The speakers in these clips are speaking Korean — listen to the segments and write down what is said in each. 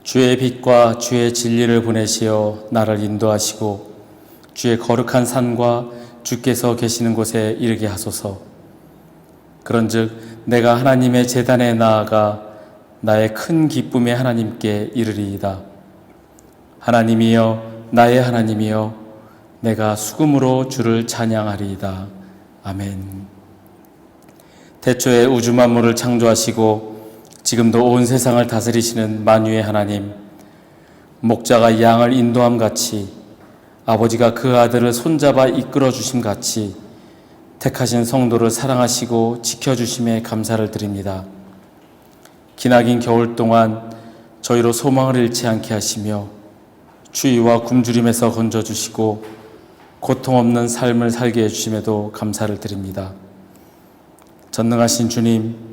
주의 빛과 주의 진리를 보내시어 나를 인도하시고 주의 거룩한 산과 주께서 계시는 곳에 이르게 하소서. 그런즉 내가 하나님의 제단에 나아가 나의 큰 기쁨의 하나님께 이르리이다. 하나님이여, 나의 하나님이여, 내가 수금으로 주를 찬양하리이다. 아멘. 태초에 우주 만물을 창조하시고 지금도 온 세상을 다스리시는 만유의 하나님, 목자가 양을 인도함 같이 아버지가 그 아들을 손잡아 이끌어 주심 같이 택하신 성도를 사랑하시고 지켜주심에 감사를 드립니다. 기나긴 겨울 동안 저희로 소망을 잃지 않게 하시며 추위와 굶주림에서 건져주시고 고통 없는 삶을 살게 해주심에도 감사를 드립니다. 전능하신 주님,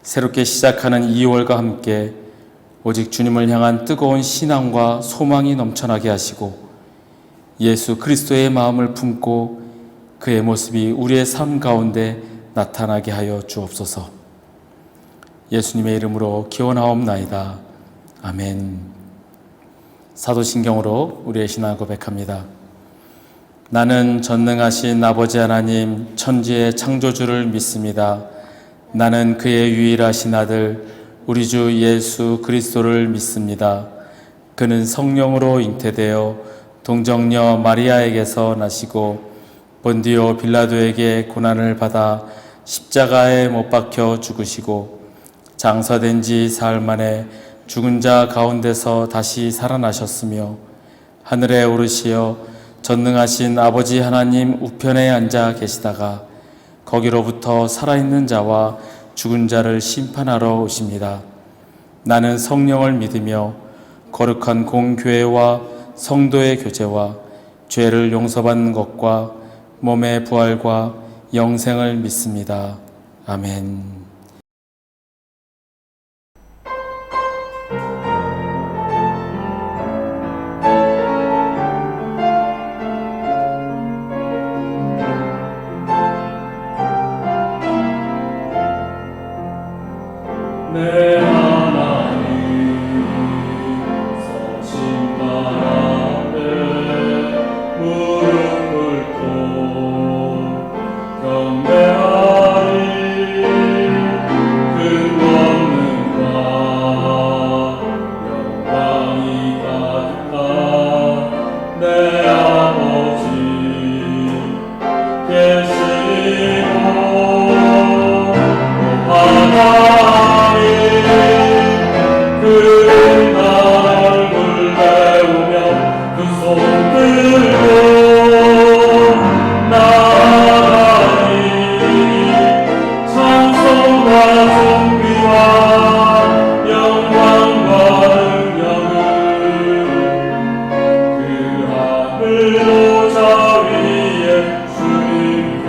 새롭게 시작하는 2월과 함께 오직 주님을 향한 뜨거운 신앙과 소망이 넘쳐나게 하시고 예수 그리스도의 마음을 품고 그의 모습이 우리의 삶 가운데 나타나게 하여 주옵소서. 예수님의 이름으로 기원하옵나이다. 아멘. 사도신경으로 우리의 신앙을 고백합니다. 나는 전능하신 아버지 하나님 천지의 창조주를 믿습니다. 나는 그의 유일하신 아들 우리 주 예수 그리스도를 믿습니다. 그는 성령으로 잉태되어 동정녀 마리아에게서 나시고 본디오 빌라도에게 고난을 받아 십자가에 못 박혀 죽으시고 장사된 지 사흘 만에 죽은 자 가운데서 다시 살아나셨으며 하늘에 오르시어 전능하신 아버지 하나님 우편에 앉아 계시다가 거기로부터 살아있는 자와 죽은 자를 심판하러 오십니다. 나는 성령을 믿으며 거룩한 공교회와 성도의 교제와 죄를 용서받는 것과 몸의 부활과 영생을 믿습니다. 아멘. 내 하나님 서신 발 앞에 무릎 꿇고 경배하리. 큰 권능과 영광이 가득한 내 아버지 계시고 하나님 그 나를 불러오며 그 손 들고 나가리. 찬송과 존귀와 영광과 능력을 그 하늘 보좌 위에 주님께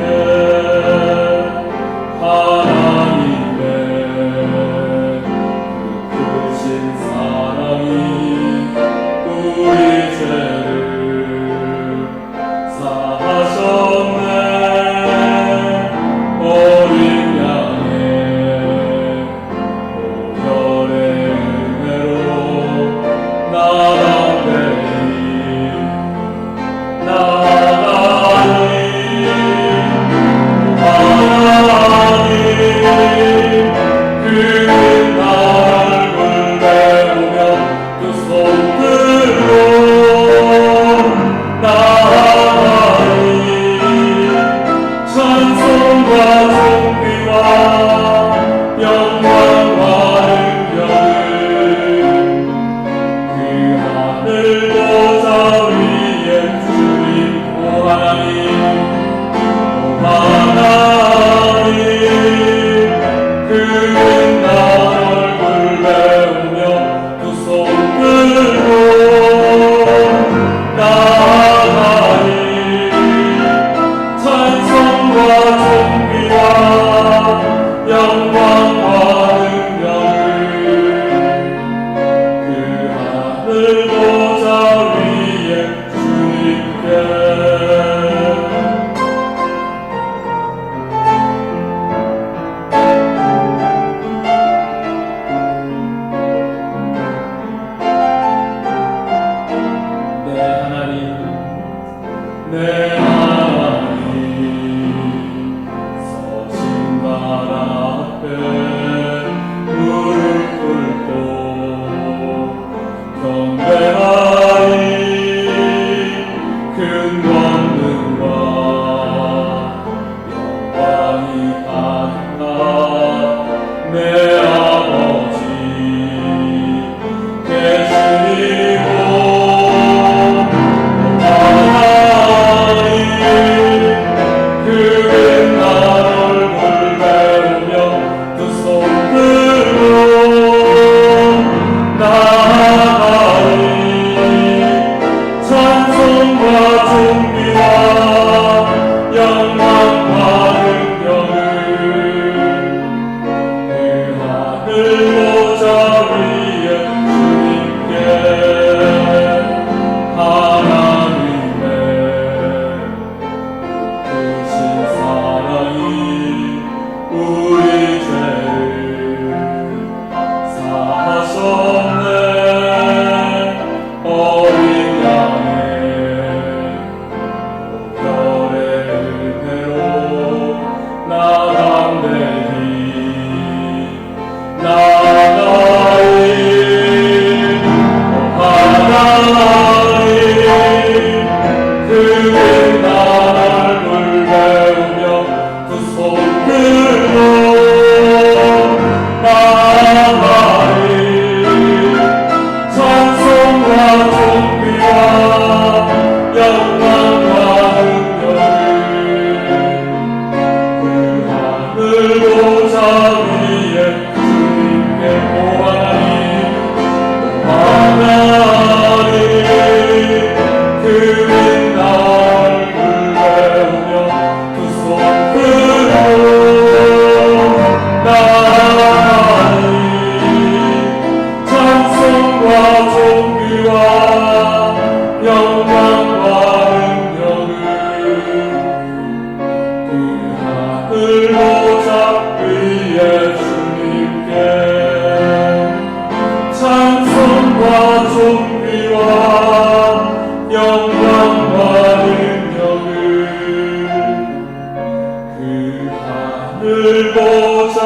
들고자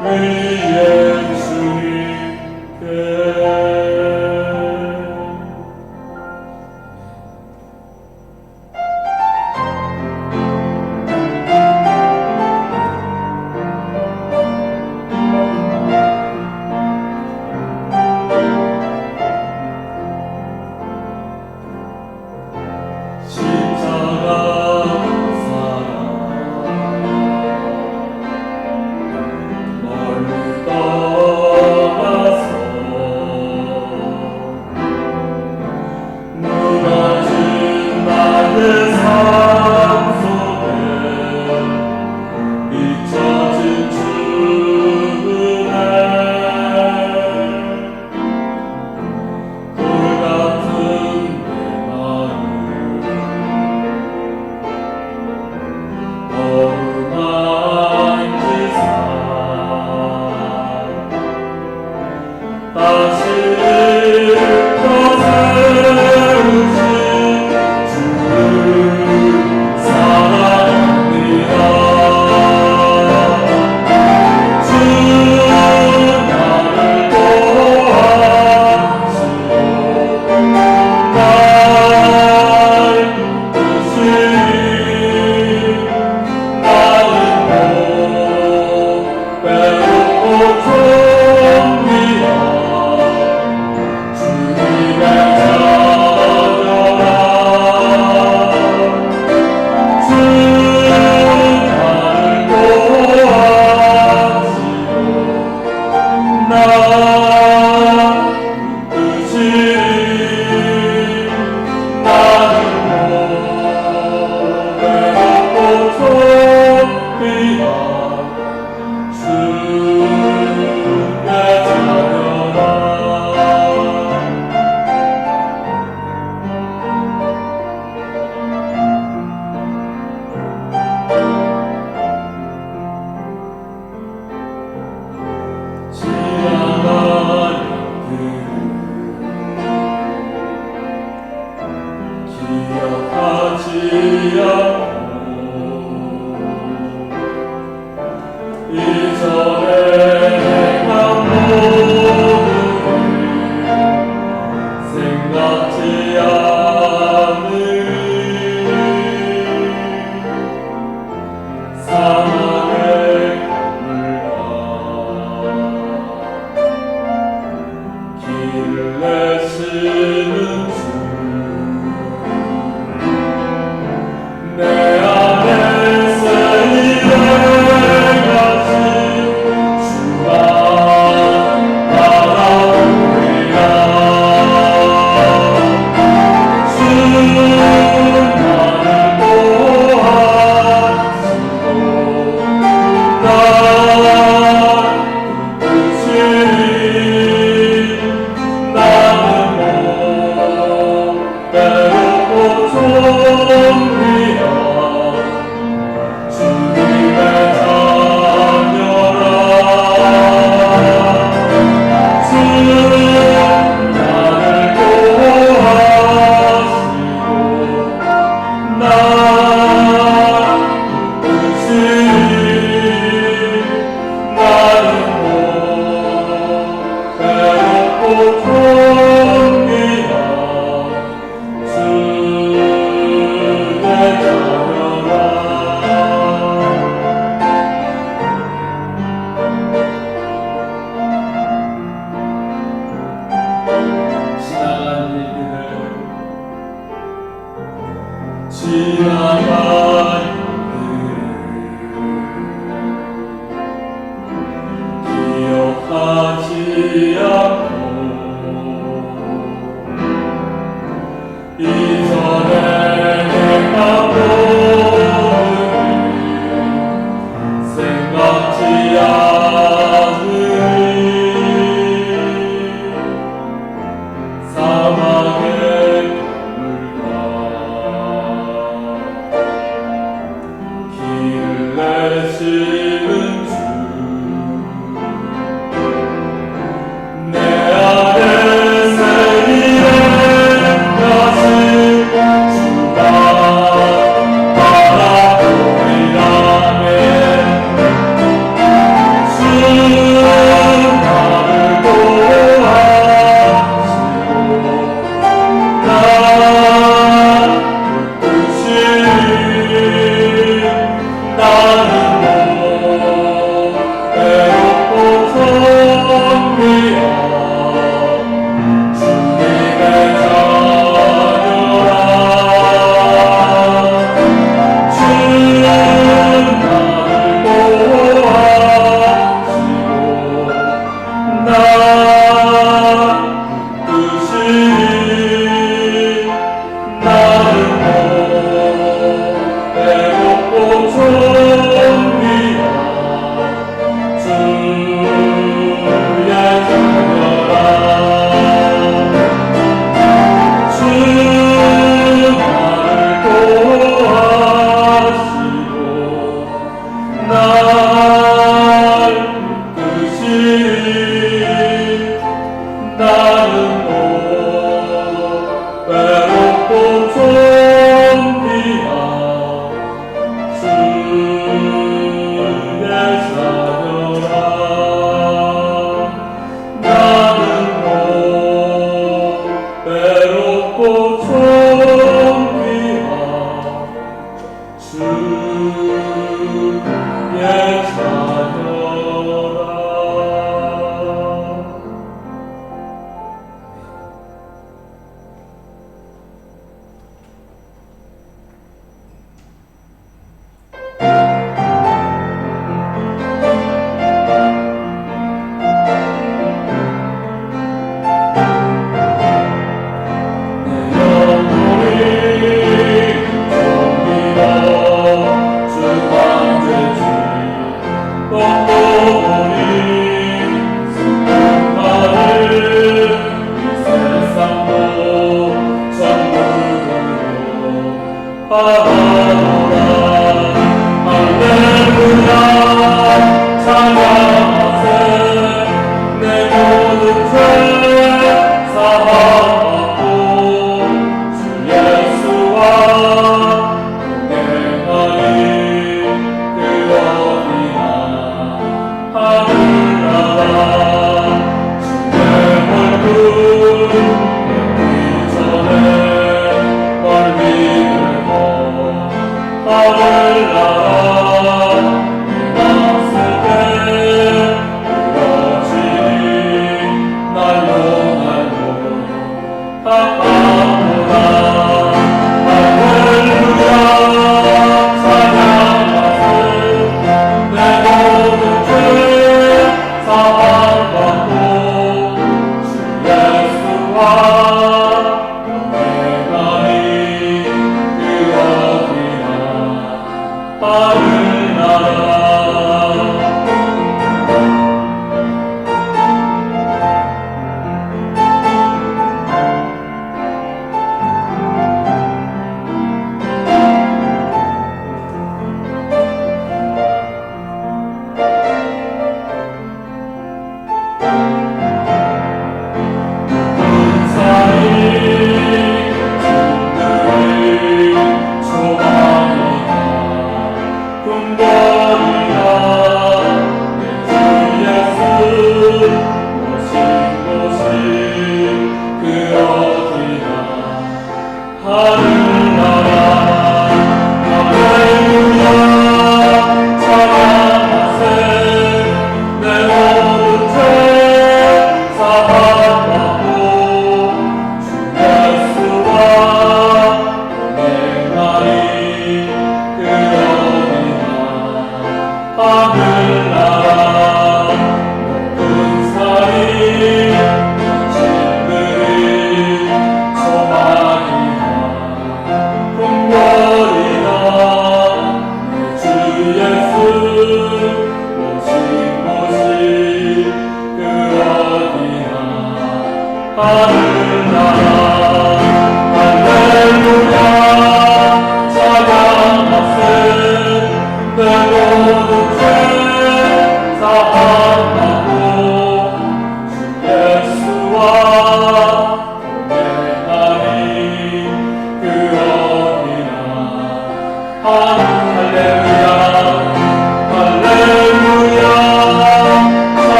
우리 예수님께 십자가 사랑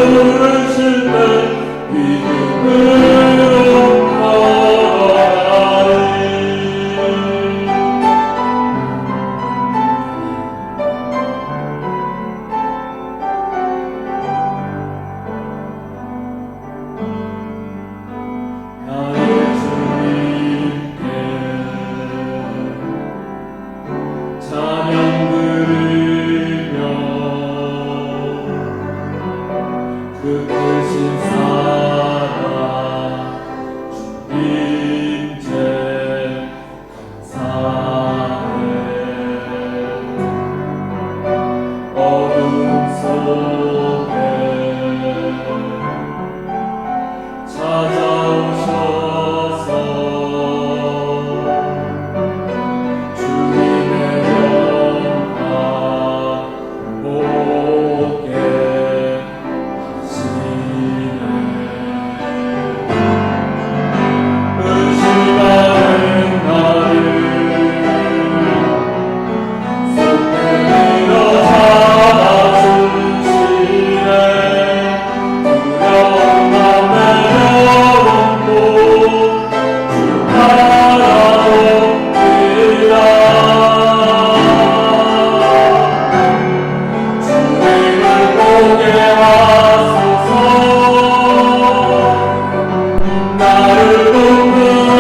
부르실 때 믿음으로 걸어가리. 나의 주님께 찬양 드리며 그 크신 사랑 주님께 감사해. 어둠 속에 찾아오셔서 주님의 영광 보게 하시네. 의심하는 나를 손들어 잡아주시네. 두려운 맘 내려놓고 주 바라옵니다. 주님을 보게 하소서. 나를 돕으소서.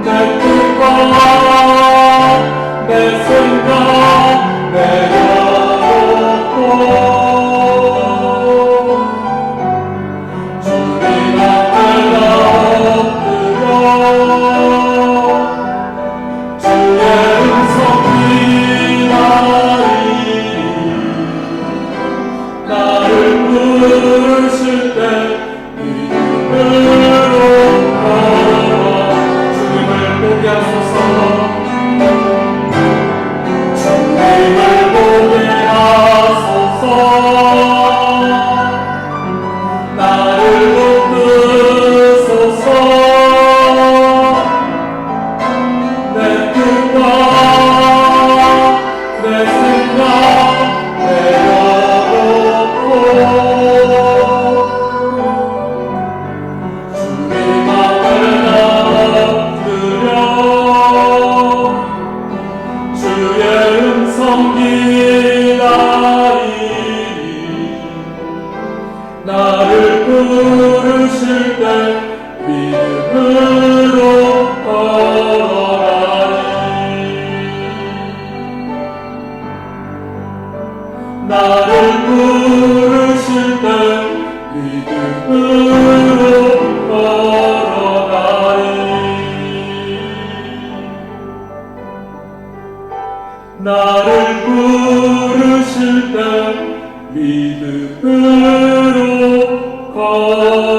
내 뜻과 내 생각 내려놓고 주님 앞에 나 엎드려 주의 음성 기다리니 나를 부르실 때 믿음으로 걸어가. 주님을 보게 하소서. 주님을 보게 하소서. 나를 돕으소서. 내 뜻과 내 생각 내려놓고 주님 앞에 나 엎드려 주의 음성 기다리니 나를 부르실 때 믿음으로 걸어가리. 나를 부르실 때 믿음으로 걸어가리. 나를 부르실 때 믿음으로 걸어가리.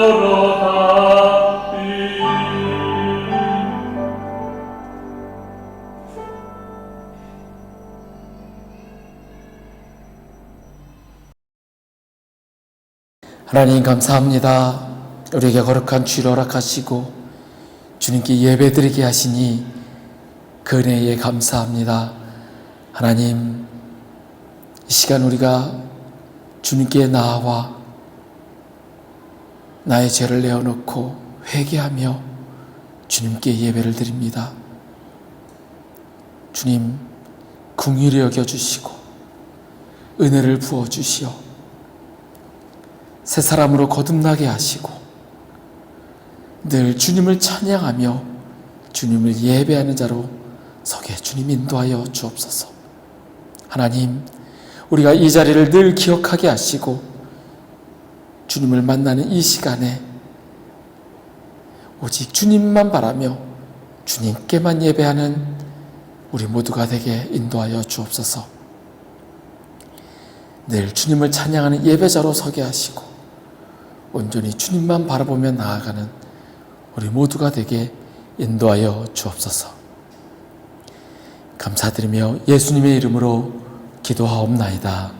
하나님 감사합니다. 우리에게 거룩한 주를 허락하시고 주님께 예배드리게 하시니 그 은혜에 감사합니다. 하나님, 이 시간 우리가 주님께 나아와 나의 죄를 내어놓고 회개하며 주님께 예배를 드립니다. 주님, 긍휼히 여겨주시고 은혜를 부어주시어 새 사람으로 거듭나게 하시고 늘 주님을 찬양하며 주님을 예배하는 자로 서게 주님 인도하여 주옵소서. 하나님, 우리가 이 자리를 늘 기억하게 하시고 주님을 만나는 이 시간에 오직 주님만 바라며 주님께만 예배하는 우리 모두가 되게 인도하여 주옵소서. 늘 주님을 찬양하는 예배자로 서게 하시고 온전히 주님만 바라보며 나아가는 우리 모두가 되게 인도하여 주옵소서. 감사드리며 예수님의 이름으로 기도하옵나이다.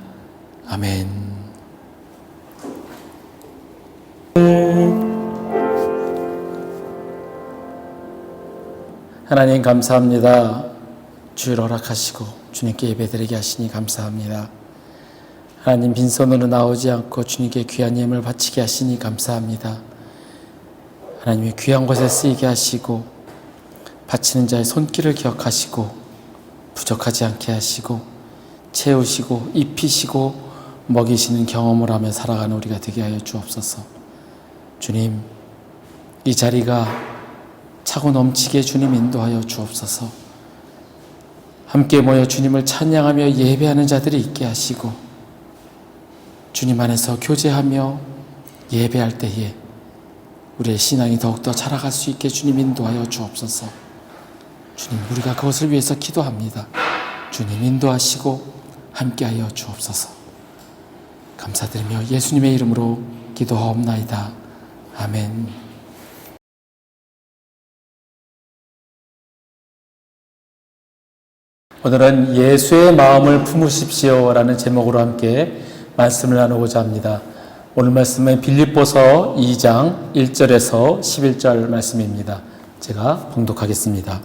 아멘. 하나님 감사합니다. 주를 허락하시고 주님께 예배드리게 하시니 감사합니다. 하나님 빈손으로 나오지 않고 주님께 귀한 예물을 바치게 하시니 감사합니다. 하나님의 귀한 곳에 쓰이게 하시고 바치는 자의 손길을 기억하시고 부족하지 않게 하시고 채우시고 입히시고 먹이시는 경험을 하며 살아가는 우리가 되게 하여 주옵소서. 주님, 이 자리가 차고 넘치게 주님 인도하여 주옵소서. 함께 모여 주님을 찬양하며 예배하는 자들이 있게 하시고 주님 안에서 교제하며 예배할 때에 우리의 신앙이 더욱더 자라갈 수 있게 주님 인도하여 주옵소서. 주님, 우리가 그것을 위해서 기도합니다. 주님 인도하시고 함께하여 주옵소서. 감사드리며 예수님의 이름으로 기도하옵나이다. 아멘. 오늘은 예수의 마음을 품으십시오 라는 제목으로 함께 말씀을 나누고자 합니다. 오늘 말씀은 빌립보서 2장 1절에서 11절 말씀입니다. 제가 봉독하겠습니다.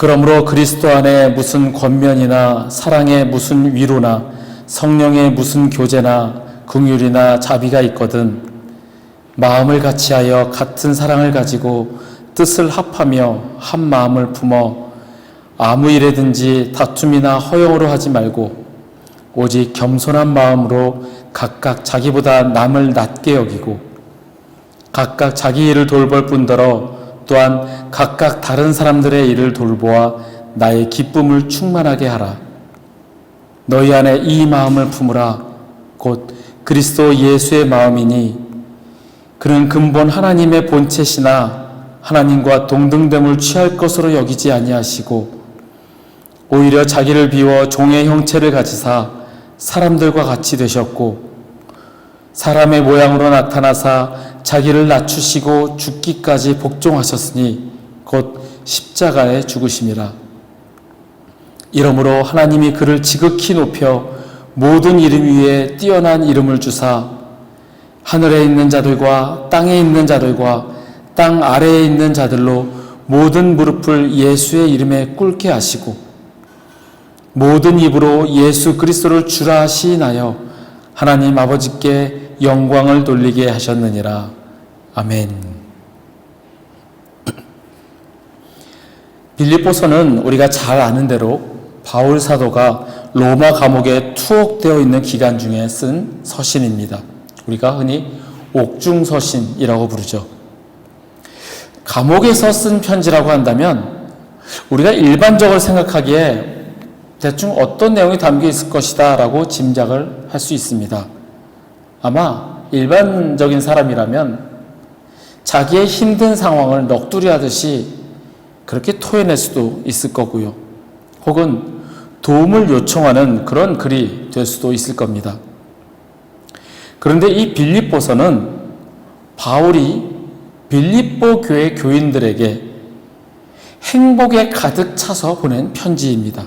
그러므로 그리스도 안에 무슨 권면이나 사랑의 무슨 위로나 성령의 무슨 교제나 긍휼이나 자비가 있거든 마음을 같이하여 같은 사랑을 가지고 뜻을 합하며 한 마음을 품어 아무 일에든지 다툼이나 허용으로 하지 말고 오직 겸손한 마음으로 각각 자기보다 남을 낮게 여기고 각각 자기 일을 돌볼 뿐더러 또한 각각 다른 사람들의 일을 돌보아 나의 기쁨을 충만하게 하라. 너희 안에 이 마음을 품으라. 곧 그리스도 예수의 마음이니 그는 근본 하나님의 본체시나 하나님과 동등됨을 취할 것으로 여기지 아니하시고 오히려 자기를 비워 종의 형체를 가지사 사람들과 같이 되셨고 사람의 모양으로 나타나사 자기를 낮추시고 죽기까지 복종하셨으니 곧 십자가에 죽으심이라. 이러므로 하나님이 그를 지극히 높여 모든 이름 위에 뛰어난 이름을 주사 하늘에 있는 자들과 땅에 있는 자들과 땅 아래에 있는 자들로 모든 무릎을 예수의 이름에 꿇게 하시고 모든 입으로 예수 그리스도를 주라 시인하여 하나님 아버지께 영광을 돌리게 하셨느니라. 아멘. 빌립보서는 우리가 잘 아는 대로 바울 사도가 로마 감옥에 투옥되어 있는 기간 중에 쓴 서신입니다. 우리가 흔히 옥중서신이라고 부르죠. 감옥에서 쓴 편지라고 한다면 우리가 일반적으로 생각하기에 대충 어떤 내용이 담겨 있을 것이다 라고 짐작을 할 수 있습니다. 아마 일반적인 사람이라면 자기의 힘든 상황을 넋두리 하듯이 그렇게 토해낼 수도 있을 거고요. 혹은 도움을 요청하는 그런 글이 될 수도 있을 겁니다. 그런데 이 빌립보서는 바울이 빌립보 교회 교인들에게 행복에 가득 차서 보낸 편지입니다.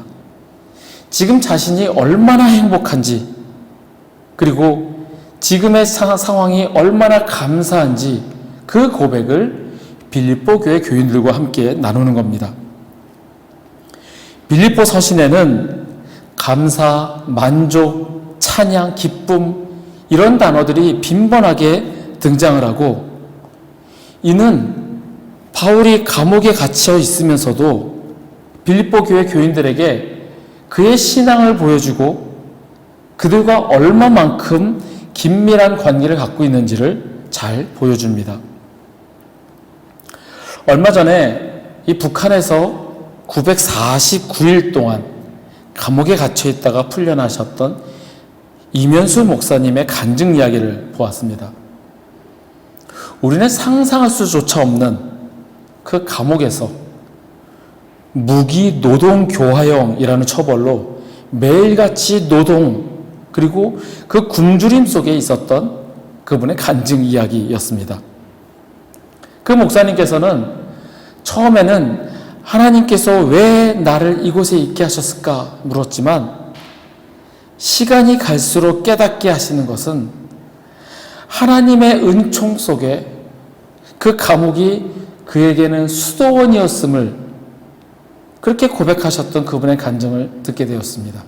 지금 자신이 얼마나 행복한지 그리고 지금의 상황이 얼마나 감사한지 그 고백을 빌립보 교회 교인들과 함께 나누는 겁니다. 빌립보 서신에는 감사, 만족, 찬양, 기쁨 이런 단어들이 빈번하게 등장을 하고 이는 바울이 감옥에 갇혀 있으면서도 빌립보 교회 교인들에게 그의 신앙을 보여주고 그들과 얼마만큼 긴밀한 관계를 갖고 있는지를 잘 보여줍니다. 얼마 전에 이 북한에서 949일 동안 감옥에 갇혀 있다가 풀려나셨던 이면수 목사님의 간증 이야기를 보았습니다. 우리는 상상할 수조차 없는 그 감옥에서 무기 노동 교화형이라는 처벌로 매일같이 노동 그리고 그 굶주림 속에 있었던 그분의 간증 이야기였습니다. 그 목사님께서는 처음에는 하나님께서 왜 나를 이곳에 있게 하셨을까 물었지만 시간이 갈수록 깨닫게 하시는 것은 하나님의 은총 속에 그 감옥이 그에게는 수도원이었음을 그렇게 고백하셨던 그분의 간증을 듣게 되었습니다.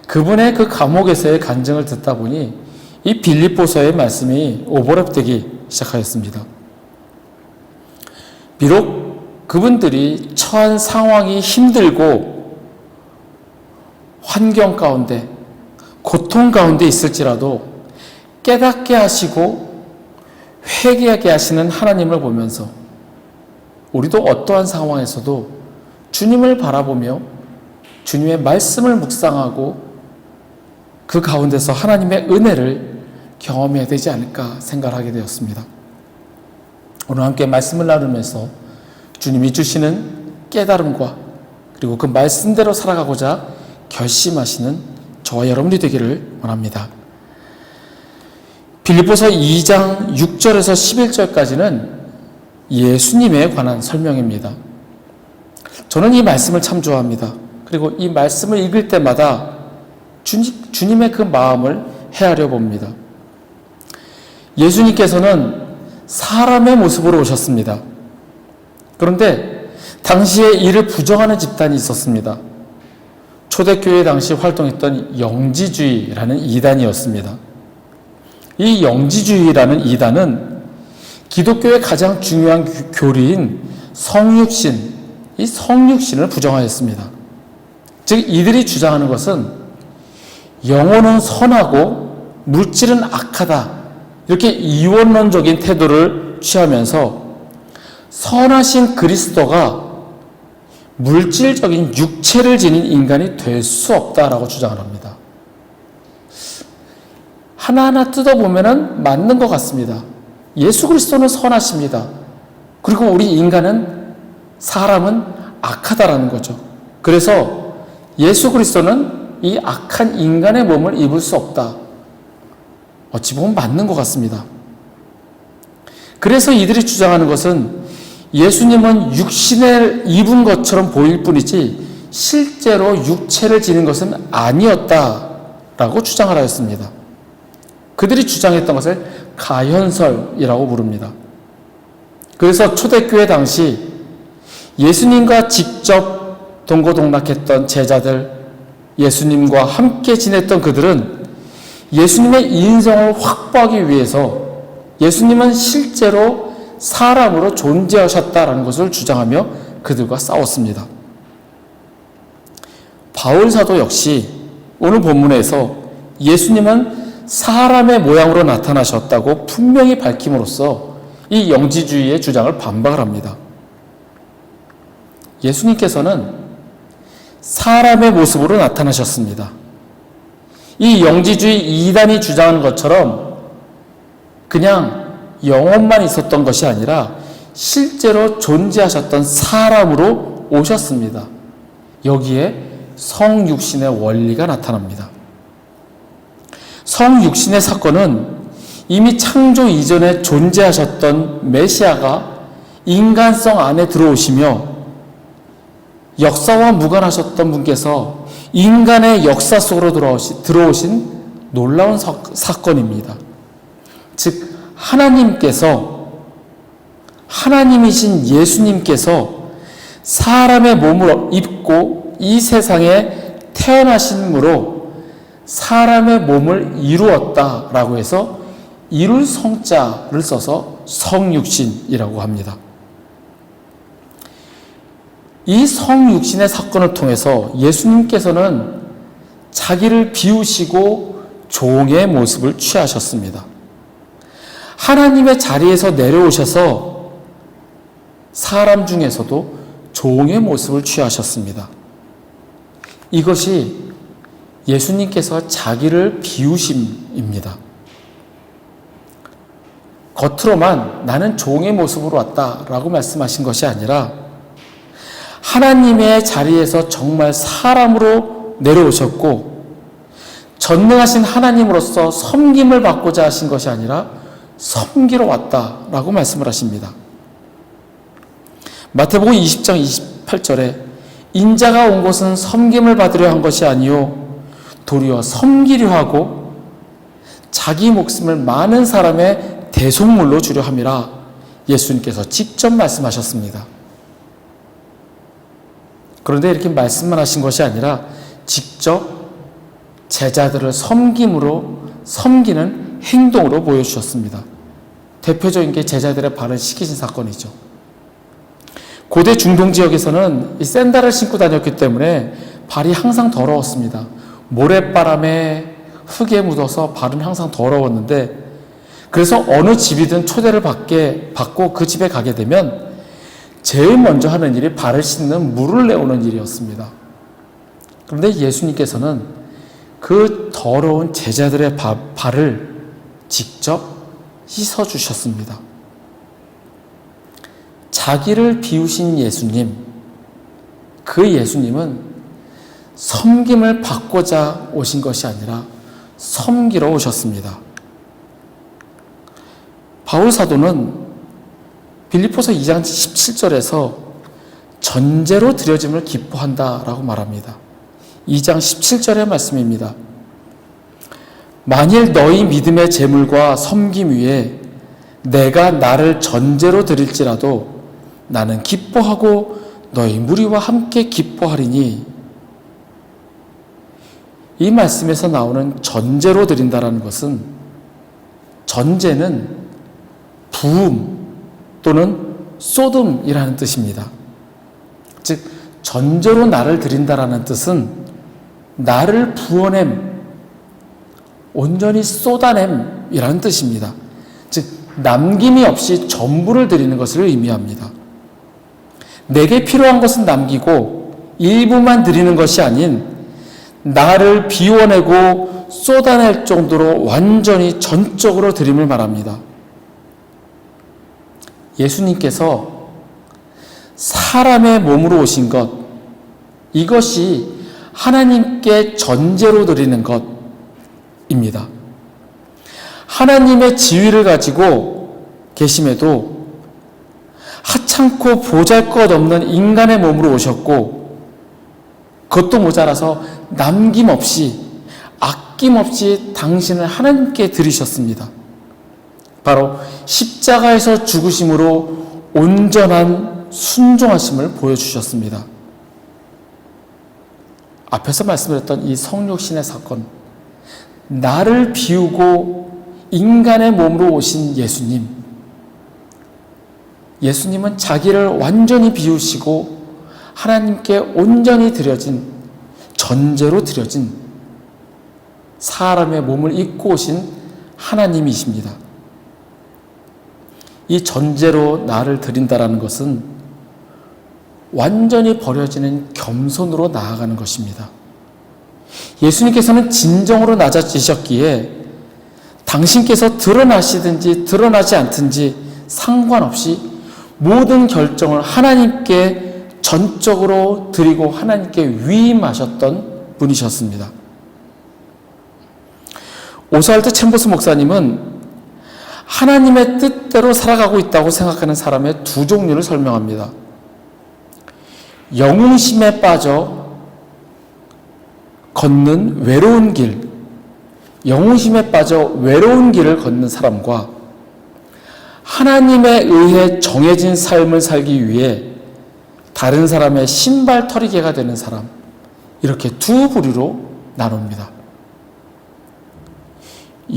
그분의 그 감옥에서의 간증을 듣다 보니 이 빌립보서의 말씀이 오버랩되기 시작하였습니다. 비록 그분들이 처한 상황이 힘들고 환경 가운데 고통 가운데 있을지라도 깨닫게 하시고 회개하게 하시는 하나님을 보면서 우리도 어떠한 상황에서도 주님을 바라보며 주님의 말씀을 묵상하고 그 가운데서 하나님의 은혜를 경험해야 되지 않을까 생각하게 되었습니다. 오늘 함께 말씀을 나누면서 주님이 주시는 깨달음과 그리고 그 말씀대로 살아가고자 결심하시는 저와 여러분이 되기를 원합니다. 빌립보서 2장 6절에서 11절까지는 예수님에 관한 설명입니다. 저는 이 말씀을 참 좋아합니다. 그리고 이 말씀을 읽을 때마다 주님의 그 마음을 헤아려 봅니다. 예수님께서는 사람의 모습으로 오셨습니다. 그런데 당시에 이를 부정하는 집단이 있었습니다. 초대교회 당시 활동했던 영지주의라는 이단이었습니다. 이 영지주의라는 이단은 기독교의 가장 중요한 교리인 성육신, 이 성육신을 부정하였습니다. 즉 이들이 주장하는 것은 영혼은 선하고 물질은 악하다, 이렇게 이원론적인 태도를 취하면서 선하신 그리스도가 물질적인 육체를 지닌 인간이 될 수 없다라고 주장을 합니다. 하나하나 뜯어보면 맞는 것 같습니다. 예수 그리스도는 선하십니다. 그리고 우리 인간은, 사람은 악하다라는 거죠. 그래서 예수 그리스도는 이 악한 인간의 몸을 입을 수 없다. 어찌 보면 맞는 것 같습니다. 그래서 이들이 주장하는 것은 예수님은 육신을 입은 것처럼 보일 뿐이지 실제로 육체를 지닌 것은 아니었다라고 주장을 하였습니다. 그들이 주장했던 것을 가현설이라고 부릅니다. 그래서 초대교회 당시 예수님과 직접 동고동락했던 제자들, 예수님과 함께 지냈던 그들은 예수님의 인성을 확보하기 위해서 예수님은 실제로 사람으로 존재하셨다라는 것을 주장하며 그들과 싸웠습니다. 바울 사도 역시 오늘 본문에서 예수님은 사람의 모양으로 나타나셨다고 분명히 밝힘으로써 이 영지주의의 주장을 반박을 합니다. 예수님께서는 사람의 모습으로 나타나셨습니다. 이 영지주의 이단이 주장하는 것처럼 그냥 영혼만 있었던 것이 아니라 실제로 존재하셨던 사람으로 오셨습니다. 여기에 성육신의 원리가 나타납니다. 성육신의 사건은 이미 창조 이전에 존재하셨던 메시아가 인간성 안에 들어오시며 역사와 무관하셨던 분께서 인간의 역사 속으로 들어오신 놀라운 사건입니다. 즉 하나님이신 예수님께서 사람의 몸을 입고 이 세상에 태어나심으로 사람의 몸을 이루었다라고 해서 이룰 성자를 써서 성육신이라고 합니다. 이 성육신의 사건을 통해서 예수님께서는 자기를 비우시고 종의 모습을 취하셨습니다. 하나님의 자리에서 내려오셔서 사람 중에서도 종의 모습을 취하셨습니다. 이것이 예수님께서 자기를 비우심입니다. 겉으로만 나는 종의 모습으로 왔다라고 말씀하신 것이 아니라 하나님의 자리에서 정말 사람으로 내려오셨고 전능하신 하나님으로서 섬김을 받고자 하신 것이 아니라 섬기러 왔다라고 말씀을 하십니다. 마태복음 20장 28절에 인자가 온 곳은 섬김을 받으려 한 것이 아니요 도리어 섬기려 하고 자기 목숨을 많은 사람의 대속물로 주려 함이라 예수님께서 직접 말씀하셨습니다. 그런데 이렇게 말씀만 하신 것이 아니라 직접 제자들을 섬기는 행동으로 보여주셨습니다. 대표적인 게 제자들의 발을 씻기신 사건이죠. 고대 중동 지역에서는 이 샌들을 신고 다녔기 때문에 발이 항상 더러웠습니다. 모래바람에 흙에 묻어서 발은 항상 더러웠는데, 그래서 어느 집이든 초대를 받고 그 집에 가게 되면 제일 먼저 하는 일이 발을 씻는 물을 내오는 일이었습니다. 그런데 예수님께서는 그 더러운 제자들의 발을 직접 씻어주셨습니다. 자기를 비우신 예수님, 그 예수님은 섬김을 받고자 오신 것이 아니라 섬기러 오셨습니다. 바울 사도는 빌립보서 2장 17절에서 전제로 드려짐을 기뻐한다라고 말합니다. 2장 17절의 말씀입니다. 만일 너희 믿음의 제물과 섬김 위에 내가 나를 전제로 드릴지라도 나는 기뻐하고 너희 무리와 함께 기뻐하리니, 이 말씀에서 나오는 전제로 드린다라는 것은, 전제는 부음 또는 쏟음이라는 뜻입니다. 즉 전제로 나를 드린다라는 뜻은 나를 부어냄, 온전히 쏟아냄이라는 뜻입니다. 즉 남김이 없이 전부를 드리는 것을 의미합니다. 내게 필요한 것은 남기고 일부만 드리는 것이 아닌 나를 비워내고 쏟아낼 정도로 완전히 전적으로 드림을 말합니다. 예수님께서 사람의 몸으로 오신 것, 이것이 하나님께 전제로 드리는 것입니다. 하나님의 지위를 가지고 계심에도 하찮고 보잘것없는 인간의 몸으로 오셨고, 그것도 모자라서 남김없이 아낌없이 당신을 하나님께 드리셨습니다. 바로 십자가에서 죽으심으로 온전한 순종하심을 보여주셨습니다. 앞에서 말씀드렸던 이 성육신의 사건, 나를 비우고 인간의 몸으로 오신 예수님은 자기를 완전히 비우시고 하나님께 온전히 전제로 드려진 사람의 몸을 입고 오신 하나님이십니다. 이 전제로 나를 드린다라는 것은 완전히 버려지는 겸손으로 나아가는 것입니다. 예수님께서는 진정으로 낮아지셨기에 당신께서 드러나시든지 드러나지 않든지 상관없이 모든 결정을 하나님께 전적으로 드리고 하나님께 위임하셨던 분이셨습니다. 오스왈드 챔버스 목사님은 하나님의 뜻대로 살아가고 있다고 생각하는 사람의 두 종류를 설명합니다. 영웅심에 빠져 걷는 외로운 길, 영웅심에 빠져 외로운 길을 걷는 사람과 하나님에 의해 정해진 삶을 살기 위해 다른 사람의 신발털이개가 되는 사람, 이렇게 두 부류로 나눕니다.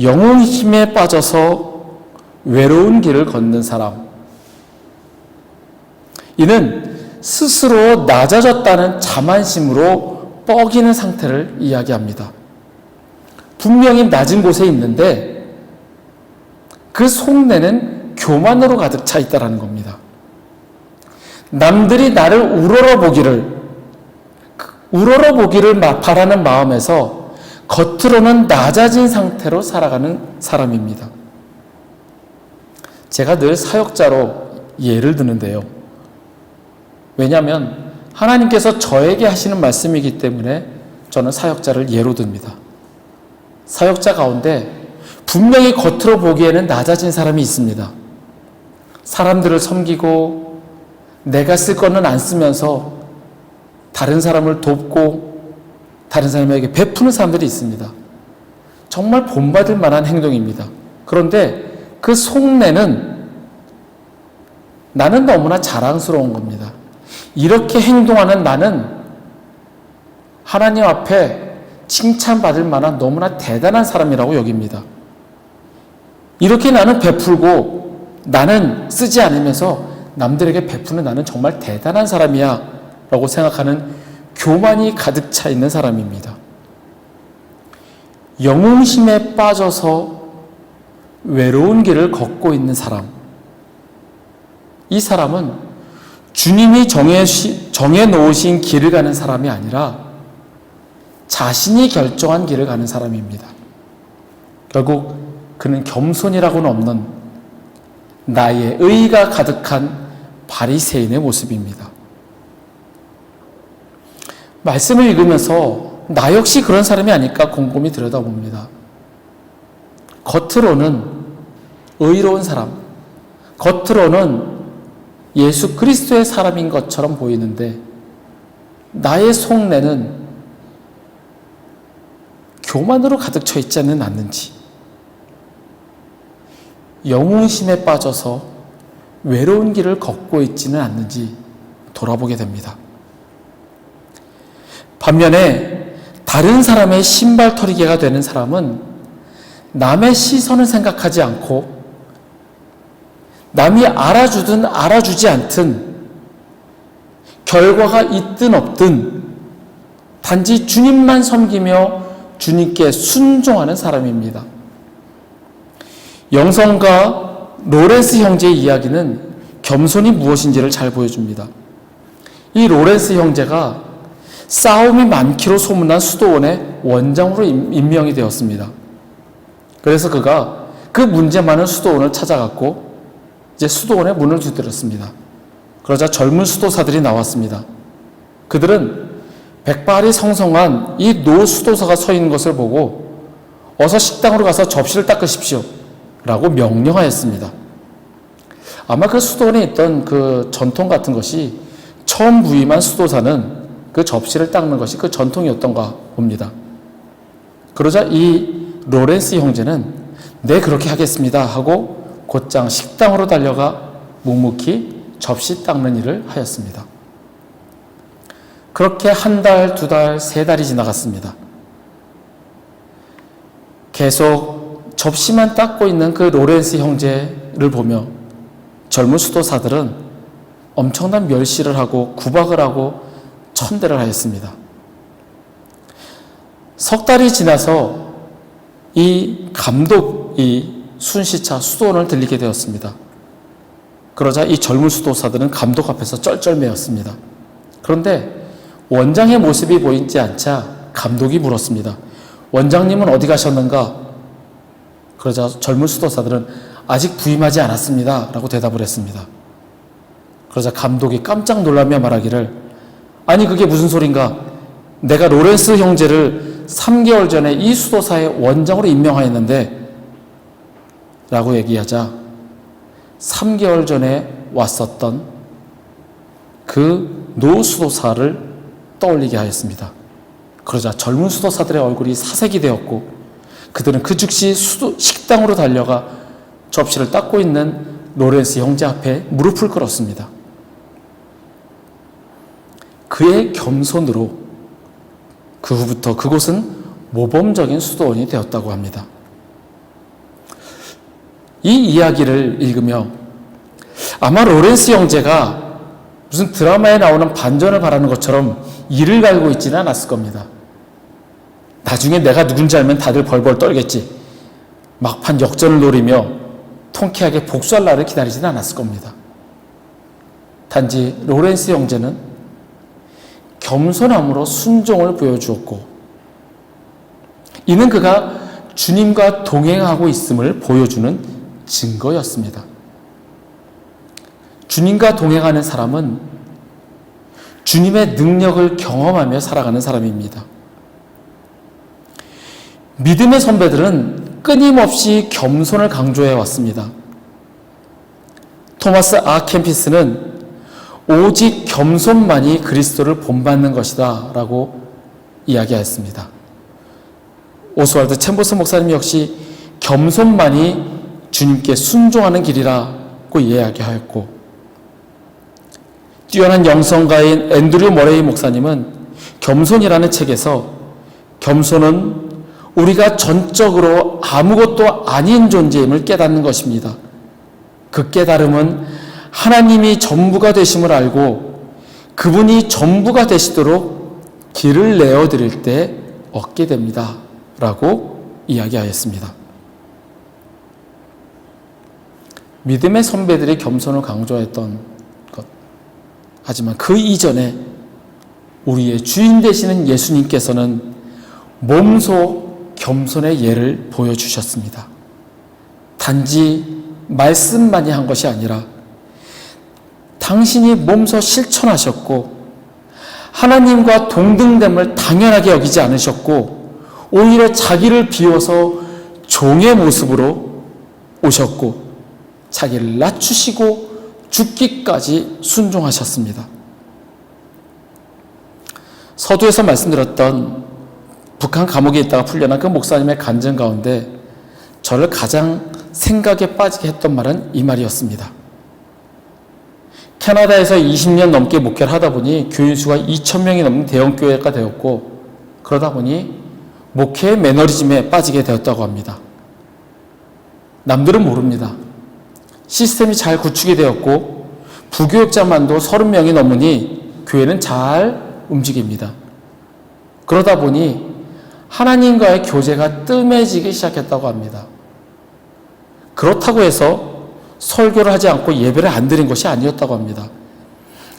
영웅심에 빠져서 외로운 길을 걷는 사람, 이는 스스로 낮아졌다는 자만심으로 뻐기는 상태를 이야기합니다. 분명히 낮은 곳에 있는데 그 속내는 교만으로 가득 차 있다는 겁니다. 남들이 나를 우러러보기를 바라는 마음에서 겉으로는 낮아진 상태로 살아가는 사람입니다. 제가 늘 사역자로 예를 드는데요. 왜냐하면 하나님께서 저에게 하시는 말씀이기 때문에 저는 사역자를 예로 듭니다. 사역자 가운데 분명히 겉으로 보기에는 낮아진 사람이 있습니다. 사람들을 섬기고 내가 쓸 거는 안 쓰면서 다른 사람을 돕고 다른 사람에게 베푸는 사람들이 있습니다. 정말 본받을 만한 행동입니다. 그런데 그 속내는 나는 너무나 자랑스러운 겁니다. 이렇게 행동하는 나는 하나님 앞에 칭찬받을 만한 너무나 대단한 사람이라고 여깁니다. 이렇게 나는 베풀고 나는 쓰지 않으면서 남들에게 베푸는 나는 정말 대단한 사람이야 라고 생각하는 교만이 가득 차 있는 사람입니다. 영웅심에 빠져서 외로운 길을 걷고 있는 사람, 이 사람은 주님이 정해놓으신 길을 가는 사람이 아니라 자신이 결정한 길을 가는 사람입니다. 결국 그는 겸손이라고는 없는 나의 의가 가득한 바리새인의 모습입니다. 말씀을 읽으면서 나 역시 그런 사람이 아닐까 곰곰이 들여다봅니다. 겉으로는 의로운 사람, 겉으로는 예수 그리스도의 사람인 것처럼 보이는데 나의 속내는 교만으로 가득 차 있지는 않는지, 영웅심에 빠져서 외로운 길을 걷고 있지는 않는지 돌아보게 됩니다. 반면에 다른 사람의 신발털이개가 되는 사람은 남의 시선을 생각하지 않고 남이 알아주든 알아주지 않든 결과가 있든 없든 단지 주님만 섬기며 주님께 순종하는 사람입니다. 영성과 로렌스 형제의 이야기는 겸손이 무엇인지를 잘 보여줍니다. 이 로렌스 형제가 싸움이 많기로 소문난 수도원의 원장으로 임명이 되었습니다. 그래서 그가 그 문제 많은 수도원을 찾아갔고 이제 수도원의 문을 두드렸습니다. 그러자 젊은 수도사들이 나왔습니다. 그들은 백발이 성성한 이 노 수도사가 서 있는 것을 보고 어서 식당으로 가서 접시를 닦으십시오 라고 명령하였습니다. 아마 그 수도원에 있던 그 전통 같은 것이 처음 부임한 수도사는 그 접시를 닦는 것이 그 전통이었던가 봅니다. 그러자 이 로렌스 형제는 네, 그렇게 하겠습니다 하고 곧장 식당으로 달려가 묵묵히 접시 닦는 일을 하였습니다. 그렇게 한 달, 두 달, 세 달이 지나갔습니다. 계속 접시만 닦고 있는 그 로렌스 형제를 보며 젊은 수도사들은 엄청난 멸시를 하고 구박을 하고 천대를 하였습니다. 석 달이 지나서 이 감독이 순시차 수도원을 들리게 되었습니다. 그러자 이 젊은 수도사들은 감독 앞에서 쩔쩔매었습니다. 그런데 원장의 모습이 보이지 않자 감독이 물었습니다. 원장님은 어디 가셨는가? 그러자 젊은 수도사들은 아직 부임하지 않았습니다 라고 대답을 했습니다. 그러자 감독이 깜짝 놀라며 말하기를, 아니 그게 무슨 소린가? 내가 로렌스 형제를 3개월 전에 이 수도사의 원장으로 임명하였는데 라고 얘기하자 3개월 전에 왔었던 그 노 수도사를 떠올리게 하였습니다. 그러자 젊은 수도사들의 얼굴이 사색이 되었고 그들은 그 즉시 식당으로 달려가 접시를 닦고 있는 로렌스 형제 앞에 무릎을 꿇었습니다. 그의 겸손으로 그 후부터 그곳은 모범적인 수도원이 되었다고 합니다. 이 이야기를 읽으며 아마 로렌스 형제가 무슨 드라마에 나오는 반전을 바라는 것처럼 이를 갈고 있지는 않았을 겁니다. 나중에 내가 누군지 알면 다들 벌벌 떨겠지. 막판 역전을 노리며 통쾌하게 복수할 날을 기다리지는 않았을 겁니다. 단지 로렌스 형제는 겸손함으로 순종을 보여주었고 이는 그가 주님과 동행하고 있음을 보여주는 증거였습니다. 주님과 동행하는 사람은 주님의 능력을 경험하며 살아가는 사람입니다. 믿음의 선배들은 끊임없이 겸손을 강조해 왔습니다. 토마스 아 캠피스는 오직 겸손만이 그리스도를 본받는 것이다 라고 이야기하였습니다. 오스왈드 챔버스 목사님 역시 겸손만이 주님께 순종하는 길이라고 이야기하였고 뛰어난 영성가인 앤드류 머레이 목사님은 겸손이라는 책에서 겸손은 우리가 전적으로 아무것도 아닌 존재임을 깨닫는 것입니다. 그 깨달음은 하나님이 전부가 되심을 알고 그분이 전부가 되시도록 길을 내어드릴 때 얻게 됩니다. 라고 이야기하였습니다. 믿음의 선배들이 겸손을 강조했던 것. 하지만 그 이전에 우리의 주인 되시는 예수님께서는 몸소 겸손의 예를 보여주셨습니다. 단지 말씀만이 한 것이 아니라 당신이 몸소 실천하셨고 하나님과 동등됨을 당연하게 여기지 않으셨고 오히려 자기를 비워서 종의 모습으로 오셨고 자기를 낮추시고 죽기까지 순종하셨습니다. 서두에서 말씀드렸던 북한 감옥에 있다가 풀려난 그 목사님의 간증 가운데 저를 가장 생각에 빠지게 했던 말은 이 말이었습니다. 캐나다에서 20년 넘게 목회를 하다 보니 교인 수가 2,000명이 넘는 대형 교회가 되었고 그러다 보니 목회의 매너리즘에 빠지게 되었다고 합니다. 남들은 모릅니다. 시스템이 잘 구축이 되었고 부교육자만도 30명이 넘으니 교회는 잘 움직입니다. 그러다 보니 하나님과의 교제가 뜸해지기 시작했다고 합니다. 그렇다고 해서 설교를 하지 않고 예배를 안 드린 것이 아니었다고 합니다.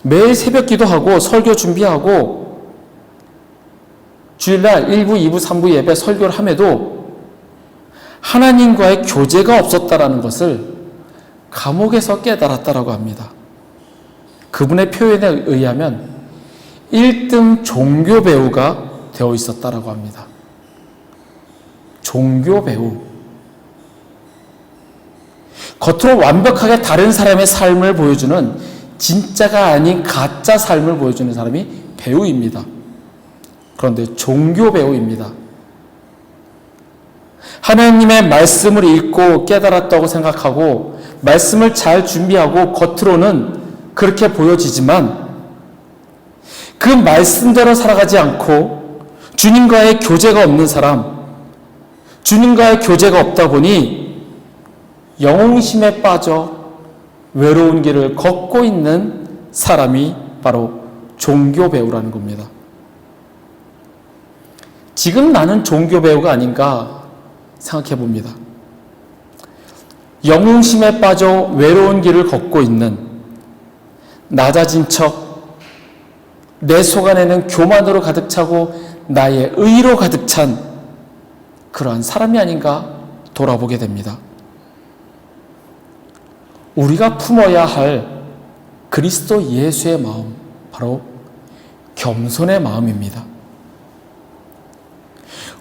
매일 새벽 기도하고 설교 준비하고 주일날 1부, 2부, 3부 예배 설교를 함에도 하나님과의 교제가 없었다라는 것을 감옥에서 깨달았다라고 합니다. 그분의 표현에 의하면 1등 종교 배우가 되어 있었다라고 합니다. 종교 배우. 겉으로 완벽하게 다른 사람의 삶을 보여주는 진짜가 아닌 가짜 삶을 보여주는 사람이 배우입니다. 그런데 종교 배우입니다. 하나님의 말씀을 읽고 깨달았다고 생각하고 말씀을 잘 준비하고 겉으로는 그렇게 보여지지만 그 말씀대로 살아가지 않고 주님과의 교제가 없는 사람, 주님과의 교제가 없다 보니 영웅심에 빠져 외로운 길을 걷고 있는 사람이 바로 종교 배우라는 겁니다. 지금 나는 종교 배우가 아닌가 생각해 봅니다. 영웅심에 빠져 외로운 길을 걷고 있는 낮아진 척 내 속 안에는 교만으로 가득 차고 나의 의로 가득 찬 그러한 사람이 아닌가 돌아보게 됩니다. 우리가 품어야 할 그리스도 예수의 마음, 바로 겸손의 마음입니다.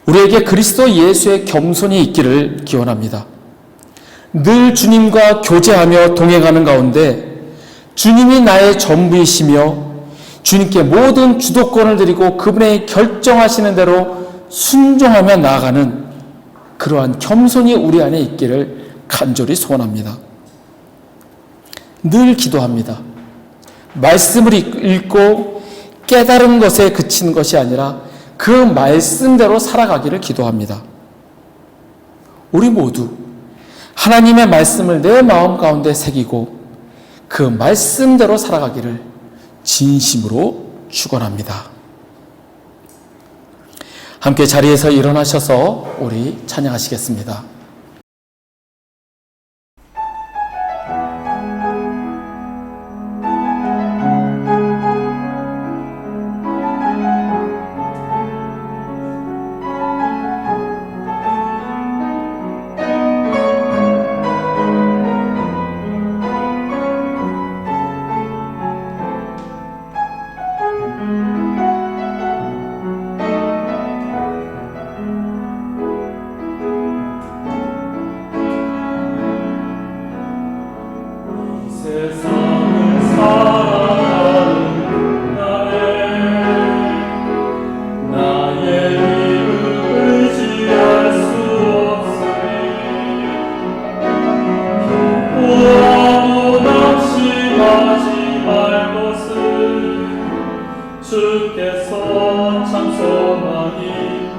우리에게 그리스도 예수의 겸손이 있기를 기원합니다. 늘 주님과 교제하며 동행하는 가운데 주님이 나의 전부이시며 주님께 모든 주도권을 드리고 그분의 결정하시는 대로 순종하며 나아가는 그러한 겸손이 우리 안에 있기를 간절히 소원합니다. 늘 기도합니다. 말씀을 읽고 깨달은 것에 그치는 것이 아니라 그 말씀대로 살아가기를 기도합니다. 우리 모두 하나님의 말씀을 내 마음 가운데 새기고 그 말씀대로 살아가기를 진심으로 축원합니다. 함께 자리에서 일어나셔서 우리 찬양하시겠습니다. 주께서 참소하니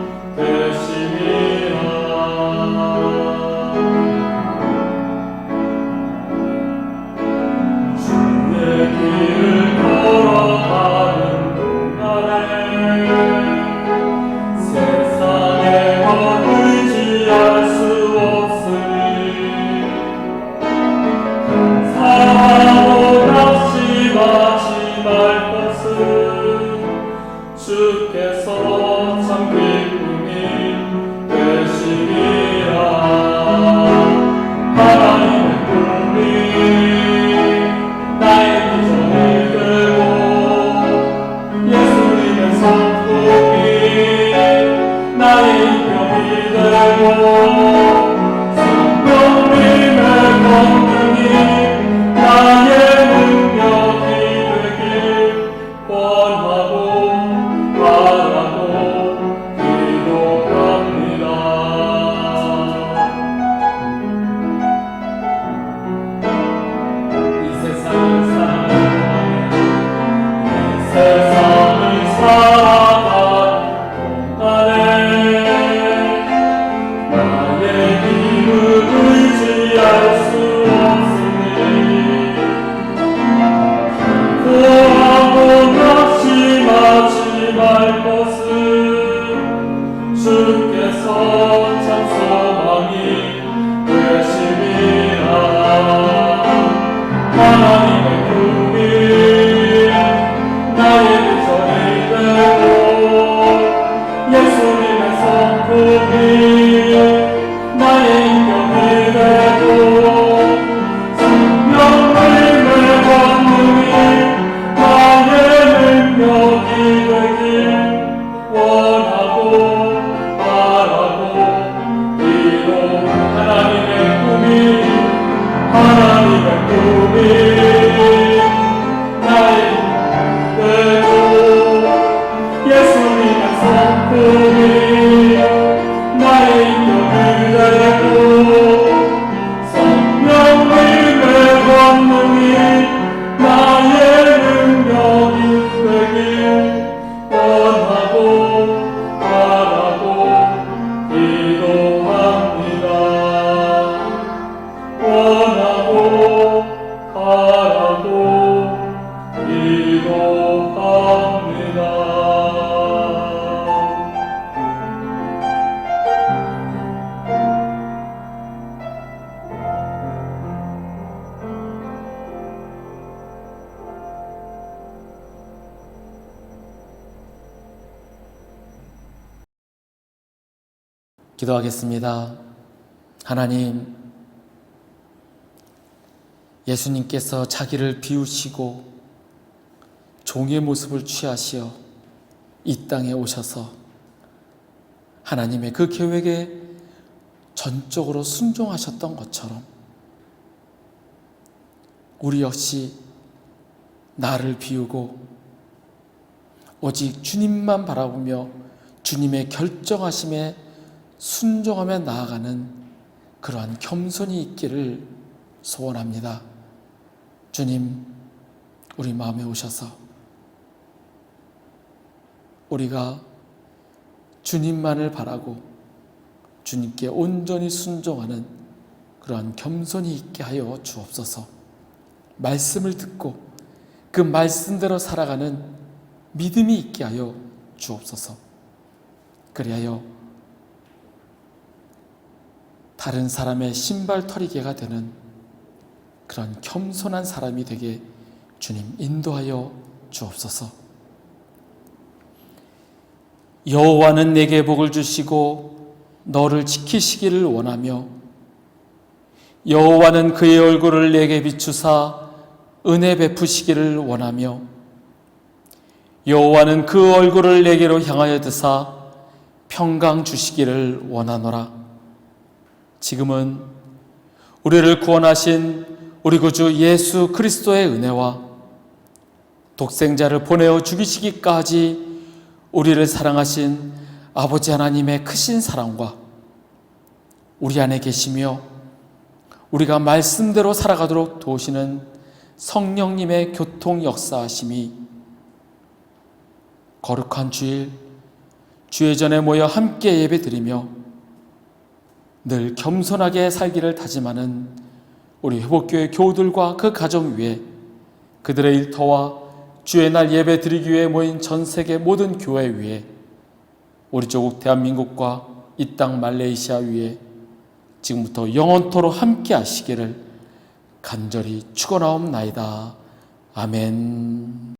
기도하겠습니다. 하나님, 예수님께서 자기를 비우시고 종의 모습을 취하시어 이 땅에 오셔서 하나님의 그 계획에 전적으로 순종하셨던 것처럼 우리 역시 나를 비우고 오직 주님만 바라보며 주님의 결정하심에 순종하며 나아가는 그러한 겸손이 있기를 소원합니다. 주님, 우리 마음에 오셔서 우리가 주님만을 바라고 주님께 온전히 순종하는 그러한 겸손이 있게 하여 주옵소서. 말씀을 듣고 그 말씀대로 살아가는 믿음이 있게 하여 주옵소서. 그리하여 다른 사람의 신발털이개가 되는 그런 겸손한 사람이 되게 주님 인도하여 주옵소서. 여호와는 내게 복을 주시고 너를 지키시기를 원하며 여호와는 그의 얼굴을 내게 비추사 은혜 베푸시기를 원하며 여호와는 그 얼굴을 내게로 향하여 드사 평강 주시기를 원하노라. 지금은 우리를 구원하신 우리 구주 예수 그리스도의 은혜와 독생자를 보내어 죽이시기까지 우리를 사랑하신 아버지 하나님의 크신 사랑과 우리 안에 계시며 우리가 말씀대로 살아가도록 도우시는 성령님의 교통 역사하심이 거룩한 주일 주의 전에 모여 함께 예배드리며 늘 겸손하게 살기를 다짐하는 우리 회복교회 교우들과 그 가정 위에 그들의 일터와 주의 날 예배 드리기 위해 모인 전 세계 모든 교회 위에 우리 조국 대한민국과 이 땅 말레이시아 위에 지금부터 영원토록 함께 하시기를 간절히 축원하옵나이다. 아멘.